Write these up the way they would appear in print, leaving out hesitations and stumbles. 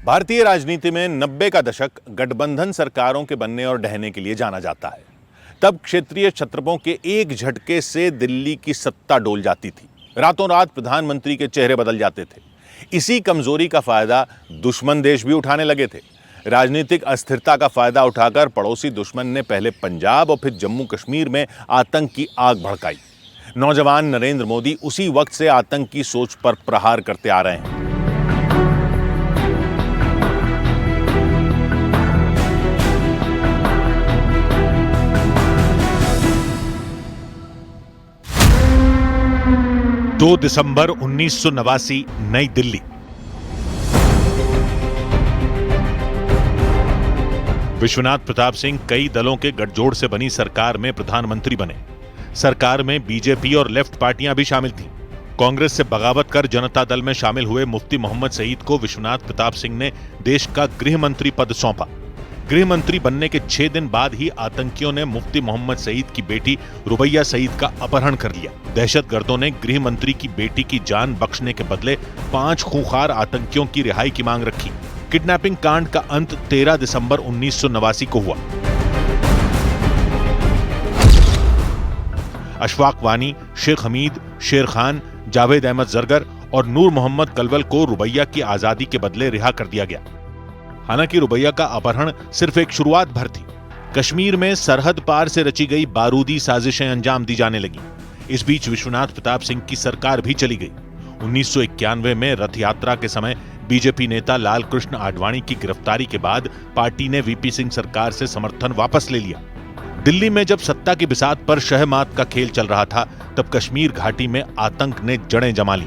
भारतीय राजनीति में 90 का दशक गठबंधन सरकारों के बनने और ढहने के लिए जाना जाता है। तब क्षेत्रीय छत्रपों के एक झटके से दिल्ली की सत्ता डोल जाती थी। रातों रात प्रधानमंत्री के चेहरे बदल जाते थे। इसी कमजोरी का फायदा दुश्मन देश भी उठाने लगे थे। राजनीतिक अस्थिरता का फायदा उठाकर पड़ोसी दुश्मन ने पहले पंजाब और फिर जम्मू कश्मीर में आतंक की आग भड़काई। नौजवान नरेंद्र मोदी उसी वक्त से आतंक की सोच पर प्रहार करते आ रहे हैं। दो दिसंबर 1989, नई दिल्ली। विश्वनाथ प्रताप सिंह कई दलों के गठजोड़ से बनी सरकार में प्रधानमंत्री बने। सरकार में बीजेपी और लेफ्ट पार्टियां भी शामिल थीं। कांग्रेस से बगावत कर जनता दल में शामिल हुए मुफ्ती मोहम्मद सईद को विश्वनाथ प्रताप सिंह ने देश का गृह मंत्री पद सौंपा। गृह मंत्री बनने के 6 दिन बाद ही आतंकियों ने मुफ्ती मोहम्मद सईद की बेटी रुबैया सईद का अपहरण कर लिया। दहशतगर्दों ने गृह मंत्री की बेटी की जान बख्शने के बदले 5 खूंखार आतंकियों की रिहाई की मांग रखी। किडनैपिंग कांड का अंत 13 दिसंबर 1989 को हुआ। अशफाक वानी, शेख हमीद, शेर खान, जावेद अहमद जरगर और नूर मोहम्मद कलवल को रुबैया की आजादी के बदले रिहा कर दिया गया। हालांकि रुबैया का अपहरण सिर्फ एक शुरुआत भर थी। कश्मीर में सरहद पार से रची गई बारूदी साजिशें अंजाम दी जाने लगी। इस बीच विश्वनाथ प्रताप सिंह की सरकार भी चली गई। 1991 में रथ यात्रा के समय बीजेपी नेता लाल कृष्ण आडवाणी की गिरफ्तारी के बाद पार्टी ने वीपी सिंह सरकार से समर्थन वापस ले लिया। दिल्ली में जब सत्ता की बिसात पर शहमात का खेल चल रहा था, तब कश्मीर घाटी में आतंक ने जड़ें जमा ली,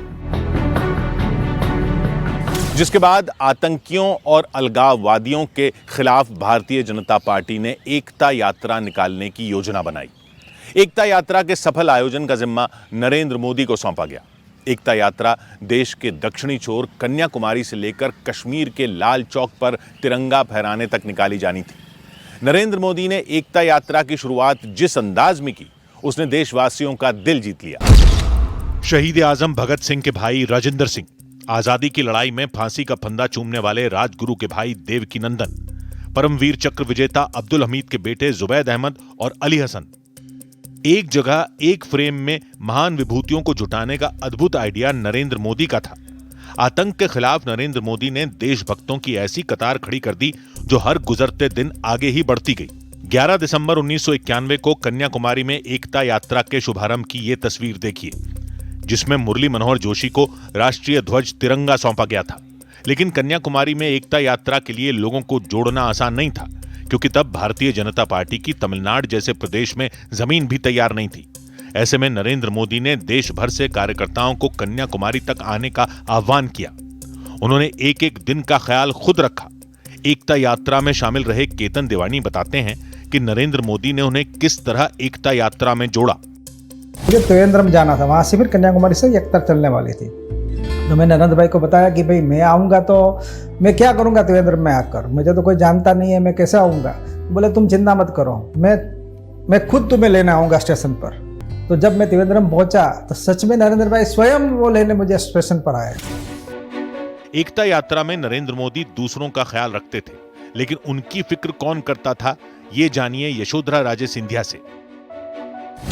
जिसके बाद आतंकियों और अलगाववादियों के खिलाफ भारतीय जनता पार्टी ने एकता यात्रा निकालने की योजना बनाई। एकता यात्रा के सफल आयोजन का जिम्मा नरेंद्र मोदी को सौंपा गया। एकता यात्रा देश के दक्षिणी छोर कन्याकुमारी से लेकर कश्मीर के लाल चौक पर तिरंगा फहराने तक निकाली जानी थी। नरेंद्र मोदी ने एकता यात्रा की शुरुआत जिस अंदाज में की, उसने देशवासियों का दिल जीत लिया। शहीद आजम भगत सिंह के भाई राजेंद्र सिंह, आजादी की लड़ाई में फांसी का फंदा चूमने वाले राजगुरु के भाई देवकी नंदन, परमवीर चक्र विजेता अब्दुल हमीद के बेटे जुबैद अहमद और अली हसन। एक जगह एक फ्रेम में महान विभूतियों को जुटाने का अद्भुत आइडिया नरेंद्र मोदी का था। आतंक के खिलाफ नरेंद्र मोदी ने देशभक्तों की ऐसी कतार खड़ी कर दी जो हर गुजरते दिन आगे ही बढ़ती गई। 11 दिसंबर 1991 को कन्याकुमारी में एकता यात्रा के शुभारंभ की ये तस्वीर देखिए, जिसमें मुरली मनोहर जोशी को राष्ट्रीय ध्वज तिरंगा सौंपा गया था। लेकिन कन्याकुमारी में एकता यात्रा के लिए लोगों को जोड़ना आसान नहीं था, क्योंकि तब भारतीय जनता पार्टी की तमिलनाडु जैसे प्रदेश में जमीन भी तैयार नहीं थी। ऐसे में नरेंद्र मोदी ने देश भर से कार्यकर्ताओं को कन्याकुमारी तक आने का आह्वान किया। उन्होंने एक एक दिन का ख्याल खुद रखा। एकता यात्रा में शामिल रहे केतन देवानी बताते हैं कि नरेंद्र मोदी ने उन्हें किस तरह एकता यात्रा में जोड़ा। मुझे त्रिवेंद्रम जाना था, वहाँ से फिर कन्याकुमारी से एकता चलने वाली थी। तो मैंने नरेंद्र भाई को बताया कि भाई मैं आऊँगा तो मैं क्या करूँगा त्रिवेंद्रम में आकर, मुझे तो कोई जानता नहीं है, मैं कैसे आऊँगा। बोले तुम चिंता मत करो, मैं खुद तुम्हें लेने आऊँगा स्टेशन पर। तो जब मैं त्रिवेंद्रम पहुँचा तो सच में नरेंद्र भाई स्वयं वो लेने मुझे स्टेशन पर आए। एकता यात्रा में नरेंद्र मोदी दूसरों का ख्याल रखते थे, लेकिन उनकी फिक्र कौन करता था, ये जानिए यशोधरा राजे सिंधिया से।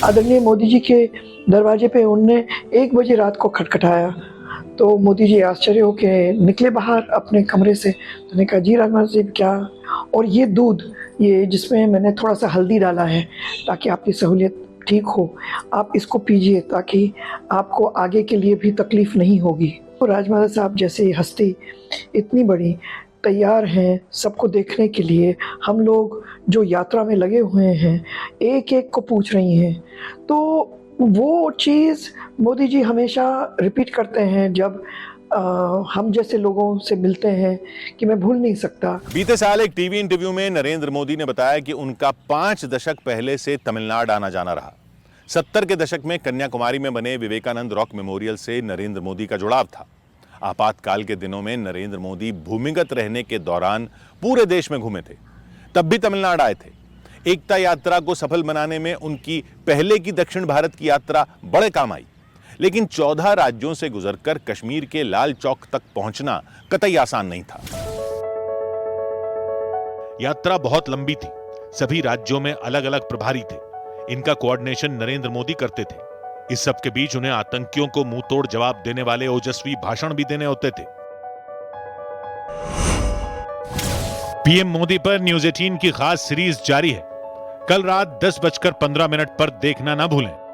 आदरणीय मोदी जी के दरवाजे पे उनने 1 बजे रात को खटखटाया, तो मोदी जी आश्चर्य होके निकले बाहर अपने कमरे से। तो ने कहा जी राजनाथ जी क्या, और ये दूध ये जिसमें मैंने थोड़ा सा हल्दी डाला है ताकि आपकी सहूलियत ठीक हो, आप इसको पीजिए ताकि आपको आगे के लिए भी तकलीफ नहीं होगी। तो राजमाता साहब जैसे हस्ती इतनी बड़ी तैयार हैं सबको देखने के लिए। हम लोग जो यात्रा में लगे हुए हैं एक एक को पूछ रही हैं। तो वो चीज़ मोदी जी हमेशा रिपीट करते हैं जब हम जैसे लोगों से मिलते हैं कि मैं भूल नहीं सकता। बीते साल एक टीवी इंटरव्यू में नरेंद्र मोदी ने बताया कि उनका 5 दशक पहले से तमिलनाडु आना जाना रहा। 70 के दशक में कन्याकुमारी में बने विवेकानंद रॉक मेमोरियल से नरेंद्र मोदी का जुड़ाव था। आपातकाल के दिनों में नरेंद्र मोदी भूमिगत रहने के दौरान पूरे देश में घूमे थे, तब भी तमिलनाडु आए थे। एकता यात्रा को सफल बनाने में उनकी पहले की दक्षिण भारत की यात्रा बड़े काम आई। लेकिन 14 राज्यों से गुजरकर कश्मीर के लाल चौक तक पहुंचना कतई आसान नहीं था। यात्रा बहुत लंबी थी। सभी राज्यों में अलग अलग प्रभारी थे। इनका कोऑर्डिनेशन नरेंद्र मोदी करते थे। इस सब के बीच उन्हें आतंकियों को मुंह तोड़ जवाब देने वाले ओजस्वी भाषण भी देने होते थे। पीएम मोदी पर न्यूज 18 की खास सीरीज जारी है। कल रात 10:15 पर देखना ना भूलें।